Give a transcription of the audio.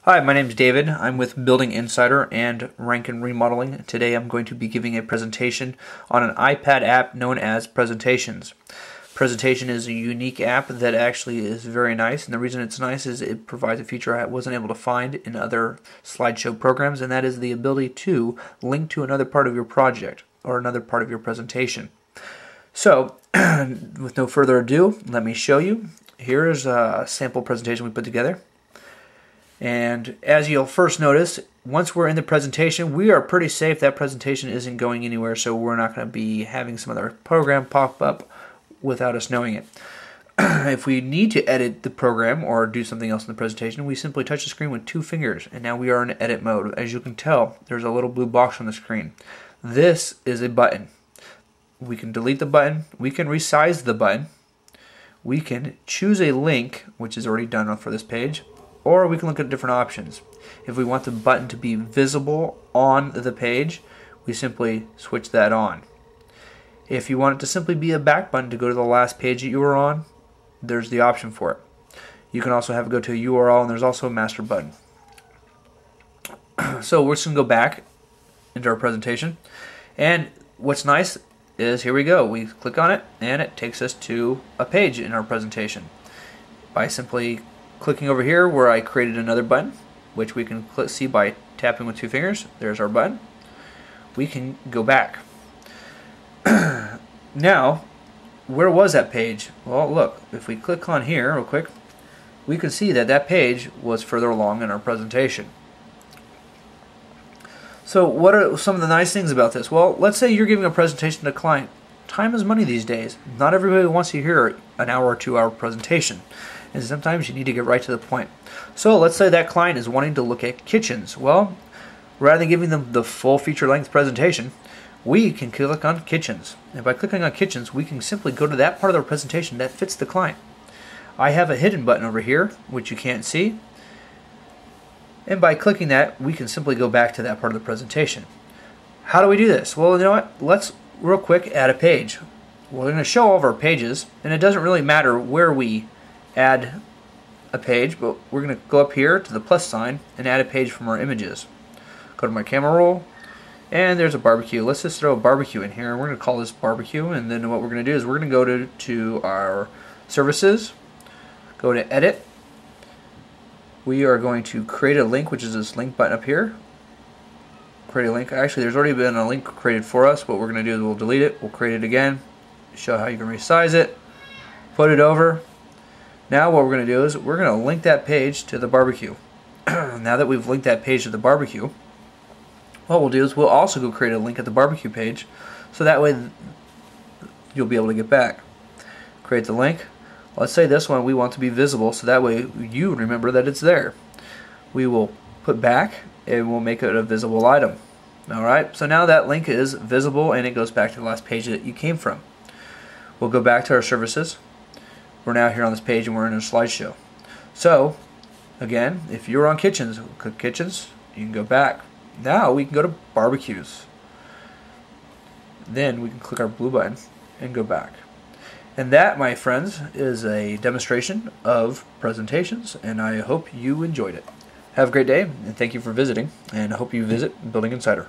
Hi, my name is David. I'm with Building Insider and Rank and Remodeling. Today I'm going to be giving a presentation on an iPad app known as Presentations. Presentation is a unique app that actually is very nice, and the reason it's nice is it provides a feature I wasn't able to find in other slideshow programs, and that is the ability to link to another part of your project or another part of your presentation. So, with no further ado, let me show you. Here is a sample presentation we put together. And as you'll first notice, once we're in the presentation, we are pretty safe. That presentation isn't going anywhere, so we're not going to be having some other program pop up without us knowing it. If we need to edit the program or do something else in the presentation, we simply touch the screen with 2 fingers, and now we are in edit mode. As you can tell, there's a little blue box on the screen. This is a button. We can delete the button, we can resize the button, we can choose a link, which is already done for this page, or we can look at different options. If we want the button to be visible on the page, we simply switch that on. If you want it to simply be a back button to go to the last page that you were on, there's the option for it. You can also have it go to a URL, and there's also a master button. So we're just going to go back into our presentation, and what's nice is here we go. We click on it, and it takes us to a page in our presentation by simply clicking over here where I created another button, which we can see by tapping with 2 fingers. There's our button. We can go back. Now, where was that page? Well, look, if we click on here real quick, we can see that that page was further along in our presentation. So what are some of the nice things about this? Well, let's say you're giving a presentation to a client. Time is money these days. Not everybody wants to hear an hour or 2 hour presentation, and sometimes you need to get right to the point. So let's say that client is wanting to look at kitchens. Well, rather than giving them the full feature-length presentation, we can click on kitchens. And by clicking on kitchens, we can simply go to that part of the presentation that fits the client. I have a hidden button over here, which you can't see. And by clicking that, we can simply go back to that part of the presentation. How do we do this? Well, you know what? Let's real quick add a page. We're going to show all of our pages, and it doesn't really matter where we add a page, but we're going to go up here to the plus sign and add a page from our images. Go to my camera roll, and there's a barbecue. Let's just throw a barbecue in here, and we're going to call this barbecue, and then what we're going to do is we're going to go to our services, go to edit. We are going to create a link, which is this link button up here. Create a link. Actually, there's already been a link created for us. What we're going to do is we'll delete it, we'll create it again, show how you can resize it, put it over. Now what we're going to do is we're going to link that page to the barbecue. Now that we've linked that page to the barbecue, what we'll do is we'll also go create a link at the barbecue page, so that way you'll be able to get back. Create the link. Let's say this one we want to be visible, so that way you remember that it's there. We will put back, and we'll make it a visible item. Alright, so now that link is visible, and it goes back to the last page that you came from. We'll go back to our services. We're now here on this page, and we're in a slideshow. So, again, if you're on kitchens, click kitchens, you can go back. Now we can go to barbecues. Then we can click our blue button and go back. And that, my friends, is a demonstration of presentations, and I hope you enjoyed it. Have a great day, and thank you for visiting, and I hope you visit Building Insider.